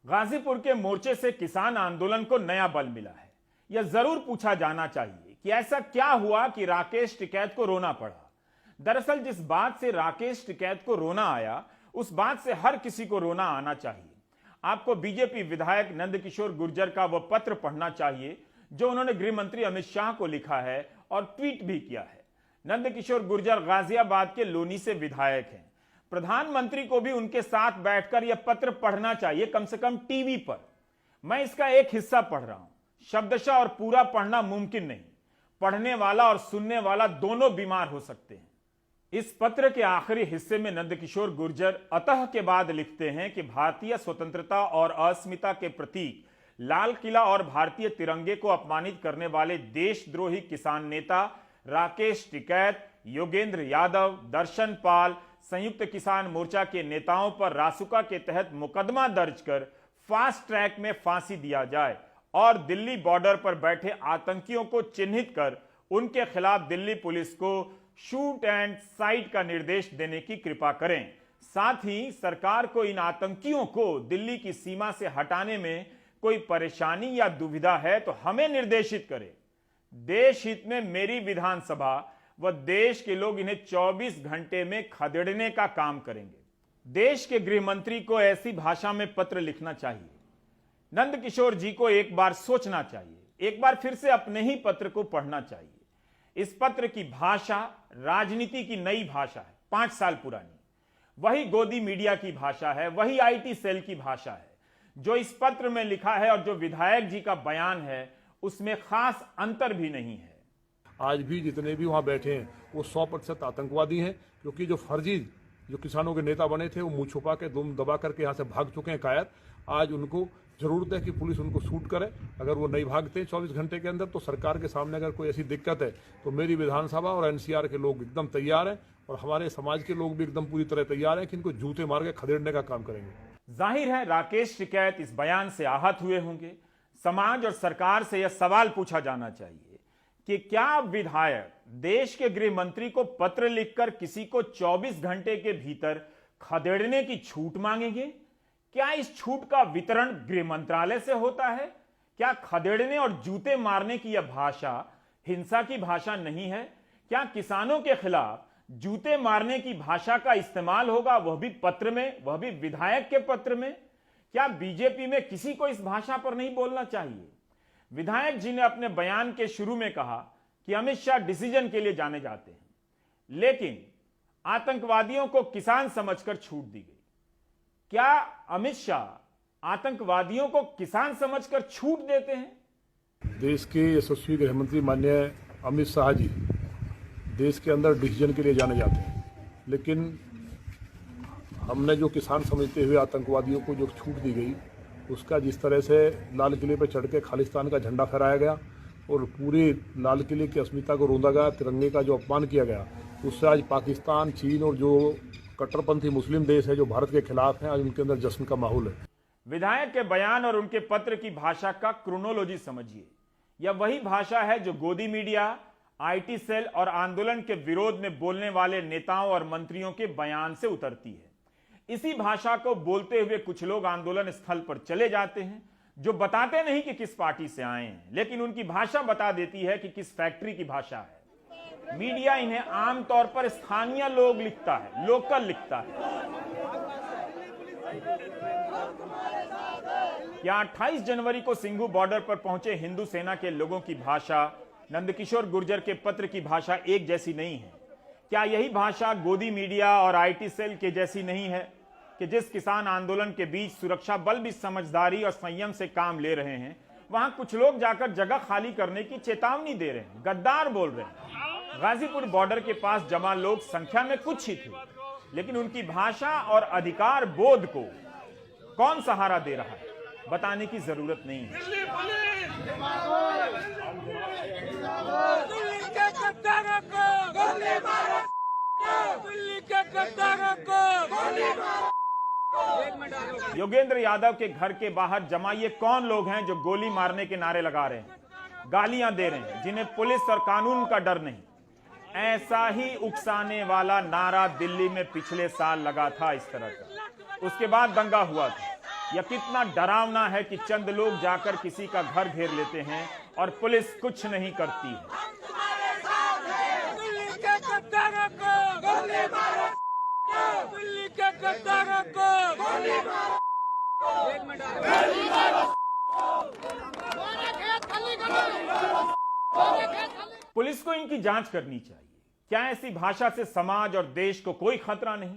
गाजीपुर के मोर्चे से किसान आंदोलन को नया बल मिला है। यह जरूर पूछा जाना चाहिए कि ऐसा क्या हुआ कि राकेश टिकैत को रोना पड़ा। दरअसल जिस बात से राकेश टिकैत को रोना आया, उस बात से हर किसी को रोना आना चाहिए। आपको बीजेपी विधायक नंदकिशोर गुर्जर का वह पत्र पढ़ना चाहिए जो उन्होंने गृह मंत्री अमित शाह को लिखा है और ट्वीट भी किया है। नंदकिशोर गुर्जर गाजियाबाद के लोनी से विधायक हैं। प्रधानमंत्री को भी उनके साथ बैठकर यह पत्र पढ़ना चाहिए, कम से कम टीवी पर। मैं इसका एक हिस्सा पढ़ रहा हूं, शब्दशः और पूरा पढ़ना मुमकिन नहीं। पढ़ने वाला और सुनने वाला दोनों बीमार हो सकते हैं। इस पत्र के आखिरी हिस्से में नंदकिशोर गुर्जर अतः के बाद लिखते हैं कि भारतीय स्वतंत्रता और अस्मिता के प्रतीक लाल किला और भारतीय तिरंगे को अपमानित करने वाले देशद्रोही किसान नेता राकेश टिकैत, योगेंद्र यादव, दर्शन पाल, संयुक्त किसान मोर्चा के नेताओं पर रासुका के तहत मुकदमा दर्ज कर फास्ट ट्रैक में फांसी दिया जाए और दिल्ली बॉर्डर पर बैठे आतंकियों को चिन्हित कर उनके खिलाफ दिल्ली पुलिस को शूट एंड साइट का निर्देश देने की कृपा करें। साथ ही सरकार को इन आतंकियों को दिल्ली की सीमा से हटाने में कोई परेशानी या दुविधा है तो हमें निर्देशित करें। देश हित में मेरी विधानसभा व देश के लोग इन्हें 24 घंटे में खदेड़ने का काम करेंगे। देश के गृह मंत्री को ऐसी भाषा में पत्र लिखना चाहिए। नंदकिशोर जी को एक बार सोचना चाहिए, एक बार फिर से अपने ही पत्र को पढ़ना चाहिए। इस पत्र की भाषा राजनीति की नई भाषा है, 5 साल पुरानी। वही गोदी मीडिया की भाषा है, वही आईटी सेल की भाषा है। जो इस पत्र में लिखा है और जो विधायक जी का बयान है, उसमें खास अंतर भी नहीं है। आज भी जितने भी वहाँ बैठे हैं वो 100% आतंकवादी हैं, क्योंकि जो फर्जी जो किसानों के नेता बने थे वो मुंह छुपा के दुम दबा करके यहाँ से भाग चुके हैं कायर। आज उनको जरूरत है कि पुलिस उनको शूट करे। अगर वो नहीं भागते 24 घंटे के अंदर तो सरकार के सामने अगर कोई ऐसी दिक्कत है तो मेरी विधानसभा और एनसीआर के लोग एकदम तैयार हैं और हमारे समाज के लोग भी एकदम पूरी तरह तैयार हैं कि इनको जूते मार के खदेड़ने का काम करेंगे। जाहिर है राकेश टिकैत इस बयान से आहत हुए होंगे। समाज और सरकार से यह सवाल पूछा जाना चाहिए कि क्या विधायक देश के गृह मंत्री को पत्र लिखकर किसी को 24 घंटे के भीतर खदेड़ने की छूट मांगेंगे? क्या इस छूट का वितरण गृह मंत्रालय से होता है? क्या खदेड़ने और जूते मारने की यह भाषा हिंसा की भाषा नहीं है? क्या किसानों के खिलाफ जूते मारने की भाषा का इस्तेमाल होगा, वह भी पत्र में, वह भी विधायक के पत्र में? क्या बीजेपी में किसी को इस भाषा पर नहीं बोलना चाहिए? विधायक जी ने अपने बयान के शुरू में कहा कि अमित शाह डिसीजन के लिए जाने जाते हैं, लेकिन आतंकवादियों को किसान समझकर छूट दी गई। क्या अमित शाह आतंकवादियों को किसान समझकर छूट देते हैं? देश के यशस्वी गृह मंत्री माननीय अमित शाह जी देश के अंदर डिसीजन के लिए जाने जाते हैं, लेकिन हमने जो किसान समझते हुए आतंकवादियों को जो छूट दी गई, उसका जिस तरह से लाल किले पर चढ़ के खालिस्तान का झंडा फहराया गया और पूरे लाल किले की अस्मिता को रोंदा गया, तिरंगे का जो अपमान किया गया, उससे आज पाकिस्तान, चीन और जो कट्टरपंथी मुस्लिम देश है जो भारत के खिलाफ हैं, आज उनके अंदर जश्न का माहौल है। विधायक के बयान और उनके पत्र की भाषा का क्रोनोलॉजी समझिए। यह वही भाषा है जो गोदी मीडिया, आईटी सेल और आंदोलन के विरोध में बोलने वाले नेताओं और मंत्रियों के बयान से उतरती है। इसी भाषा को बोलते हुए कुछ लोग आंदोलन स्थल पर चले जाते हैं, जो बताते नहीं कि किस पार्टी से आए हैं, लेकिन उनकी भाषा बता देती है कि किस फैक्ट्री की भाषा है। मीडिया इन्हें आमतौर पर स्थानीय लोग लिखता है, लोकल लिखता है। यहां 28 जनवरी को सिंघू बॉर्डर पर पहुंचे हिंदू सेना के लोगों की भाषा नंदकिशोर गुर्जर के पत्र की भाषा एक जैसी नहीं है। क्या यही भाषा गोदी मीडिया और आईटी सेल के जैसी नहीं है कि जिस किसान आंदोलन के बीच सुरक्षा बल भी समझदारी और संयम से काम ले रहे हैं, वहां कुछ लोग जाकर जगह खाली करने की चेतावनी दे रहे हैं, गद्दार बोल रहे हैं। गाजीपुर बॉर्डर के पास जमा लोग संख्या में कुछ ही थे, लेकिन उनकी भाषा और अधिकार बोध को कौन सहारा दे रहा है, बताने की जरूरत नहीं है। योगेंद्र यादव के घर के बाहर जमा ये कौन लोग हैं जो गोली मारने के नारे लगा रहे हैं, गालियां दे रहे हैं, जिन्हें पुलिस और कानून का डर नहीं? ऐसा ही उकसाने वाला नारा दिल्ली में पिछले साल लगा था इस तरह का। उसके बाद दंगा हुआ था। यह कितना डरावना है कि चंद लोग जाकर किसी का घर घेर लेते हैं और पुलिस कुछ नहीं करती है। दिल्ली के गद्दारों को गोली मारो, दिल्ली के गद्दारों को गोली मारो, गोली मारो। पुलिस को इनकी जांच करनी चाहिए। क्या ऐसी भाषा से समाज और देश को कोई खतरा नहीं?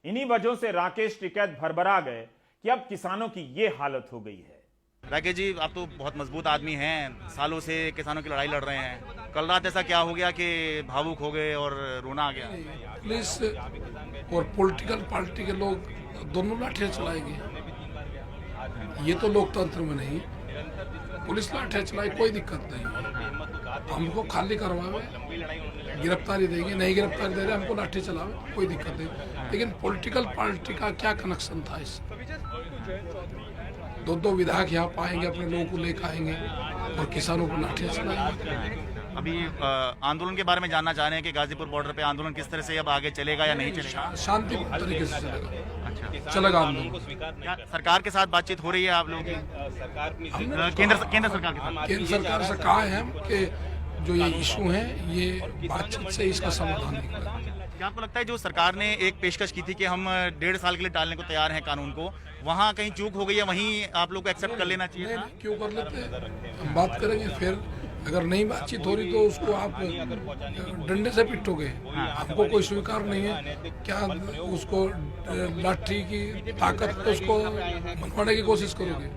इन्हीं वजहों से राकेश टिकैत भरभरा गए कि अब किसानों की ये हालत हो गई है। राकेश जी, आप तो बहुत मजबूत आदमी हैं, सालों से किसानों की लड़ाई लड़ रहे हैं। कल रात ऐसा क्या हो गया कि भावुक हो गए और रोना आ गया? पुलिस और पॉलिटिकल पार्टी के लोग दोनों लाठियां चलाएंगे, ये तो लोकतंत्र में नहीं। पुलिस लाठियां चलाए कोई दिक्कत नहीं, हमको खाली करवावे, गिरफ्तारी देंगे, नहीं गिरफ्तारी दे रहे हमको लाठी चलावे, कोई दिक्कत नहीं। लेकिन पॉलिटिकल पार्टी का क्या कनेक्शन था इससे? दो विधायक यहाँ पाएंगे, अपने लोगों को लेकर आएंगे और किसानों को लाठियां चलाएंगे। अभी आंदोलन के बारे में जानना चाह रहे हैं कि गाजीपुर बॉर्डर पे आंदोलन किस तरह से अब आगे चलेगा या नहीं चलेगा? शांति तरीके से चलेगा, अच्छा चलेगा आंदोलन। क्या सरकार के साथ बातचीत हो रही है आप लोगों की? केंद्र सरकार के साथ? केंद्र सरकार से कहा है हम कि जो ये इशू है ये बातचीत से इसका समाधान निकलेगा। क्या आपको लगता है जो सरकार ने एक पेशकश की थी कि हम 1.5 साल के लिए टालने को तैयार हैं कानून को, वहाँ कहीं चूक हो गई है, वहीं आप लोग को एक्सेप्ट कर लेना चाहिए? नहीं, क्यों कर लेते हैं, हम बात करेंगे। फिर अगर नहीं बातचीत हो रही तो उसको आप डंडे से पिटोगे, आपको कोई स्वीकार नहीं है क्या? उसको लाठी की ताकत पे उसको मनवाने की कोशिश करोगे,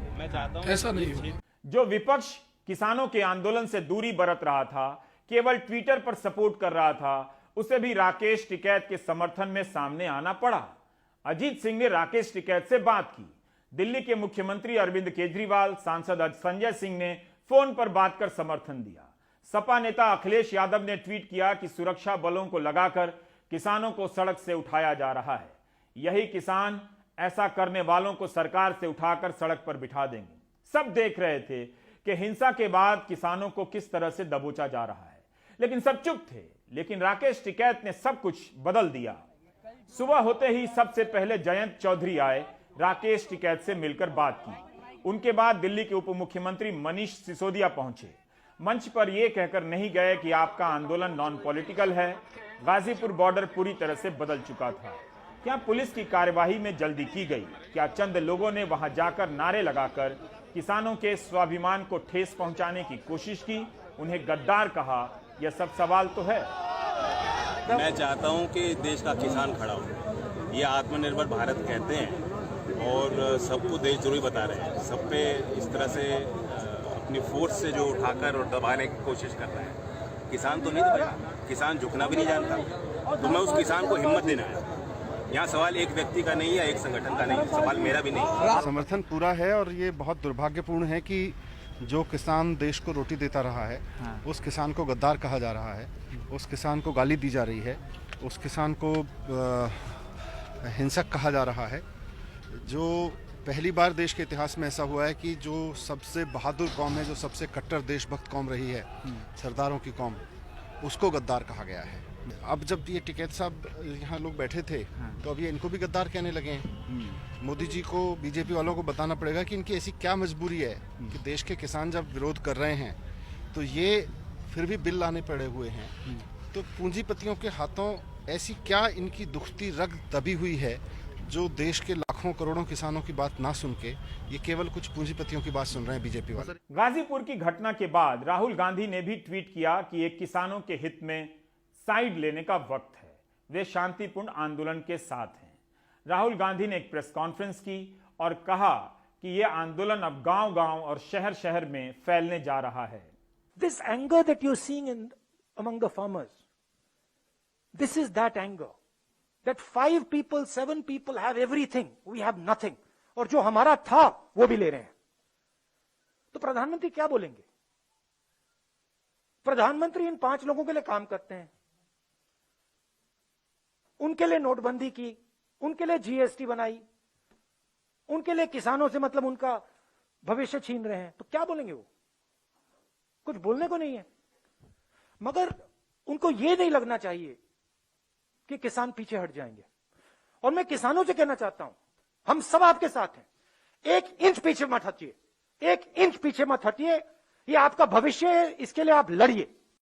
ऐसा नहीं होगा। जो विपक्ष किसानों के आंदोलन से दूरी बरत रहा था, केवल ट्विटर पर सपोर्ट कर रहा था, उसे भी राकेश टिकैत के समर्थन में सामने आना पड़ा। अजीत सिंह ने राकेश टिकैत से बात की। दिल्ली के मुख्यमंत्री अरविंद केजरीवाल, सांसद संजय सिंह ने फोन पर बात कर समर्थन दिया। सपा नेता अखिलेश यादव ने ट्वीट किया कि सुरक्षा बलों को लगाकर किसानों को सड़क से उठाया जा रहा है। यही किसान ऐसा करने वालों को सरकार से उठाकर सड़क पर बिठा देंगे। सब देख रहे थे कि हिंसा के बाद किसानों को किस तरह से दबोचा जा रहा है, लेकिन सब चुप थे। लेकिन राकेश टिकैत ने सब कुछ बदल दिया। सुबह होते ही सबसे पहले जयंत चौधरी आए, राकेश टिकैत से मिलकर बात की। उनके बाद दिल्ली के उप मुख्यमंत्री मनीष सिसोदिया पहुंचे। मंच पर यह कहकर नहीं गए कि आपका आंदोलन नॉन पॉलिटिकल है, गाजीपुर बॉर्डर पूरी तरह से बदल चुका था। क्या पुलिस की कार्यवाही में जल्दी की गई? क्या चंद लोगों ने वहां जाकर नारे लगाकर किसानों के स्वाभिमान को ठेस पहुंचाने की कोशिश की? उन्हें गद्दार कहा? यह सब सवाल तो है। मैं चाहता हूं कि देश का किसान खड़ा हो। ये आत्मनिर्भर भारत कहते हैं और सबको देशद्रोही बता रहे हैं। सब पे इस तरह से अपनी फोर्स से जो उठाकर और दबाने की कोशिश कर रहे हैं। किसान तो नहीं दबाया, किसान झुकना भी नहीं जानता, तो मैं उस किसान को हिम्मत देना है। यहाँ सवाल एक व्यक्ति का नहीं है, एक संगठन का नहीं, सवाल मेरा भी नहीं। समर्थन पूरा है और ये बहुत दुर्भाग्यपूर्ण है कि जो किसान देश को रोटी देता रहा है, उस किसान को गद्दार कहा जा रहा है, उस किसान को गाली दी जा रही है, उस किसान को हिंसक कहा जा रहा है। जो पहली बार देश के इतिहास में ऐसा हुआ है कि जो सबसे बहादुर कौम है, जो सबसे कट्टर देशभक्त कौम रही है, सरदारों की कौम, उसको गद्दार कहा गया है। अब जब ये टिकैत साहब यहाँ लोग बैठे थे तो अब ये इनको भी गद्दार कहने लगे हैं। मोदी जी को, बीजेपी वालों को बताना पड़ेगा कि इनकी ऐसी क्या मजबूरी है कि देश के किसान जब विरोध कर रहे हैं तो ये फिर भी बिल लाने पड़े हुए हैं। तो पूंजीपतियों के हाथों ऐसी क्या इनकी दुखती रग दबी हुई है जो देश के लाखों करोड़ों किसानों की बात ना सुन के ये केवल कुछ पूंजीपतियों की बात सुन रहे हैं बीजेपी वाले। गाजीपुर की घटना के बाद राहुल गांधी ने भी ट्वीट किया कि एक किसानों के हित में साइड लेने का वक्त है, वे शांतिपूर्ण आंदोलन के साथ हैं। राहुल गांधी ने एक प्रेस कॉन्फ्रेंस की और कहा कि यह आंदोलन अब गांव-गांव और शहर-शहर में फैलने जा रहा है। This anger that you're seeing among the farmers, this is that anger. That 5 people, 7 people have everything, we have nothing. और जो हमारा था वो भी ले रहे हैं। तो प्रधानमंत्री क्या बोलेंगे? प्रधानमंत्री इन 5 लोगों के लिए काम करते हैं, उनके लिए नोटबंदी की, उनके लिए जीएसटी बनाई, उनके लिए किसानों से मतलब उनका भविष्य छीन रहे हैं। तो क्या बोलेंगे वो? कुछ बोलने को नहीं है। मगर उनको यह नहीं लगना चाहिए कि किसान पीछे हट जाएंगे। और मैं किसानों से कहना चाहता हूं, हम सब आपके साथ हैं। 1 इंच पीछे मत हटिए, 1 इंच पीछे मत हटिए। ये आपका भविष्य है, इसके लिए आप लड़िए।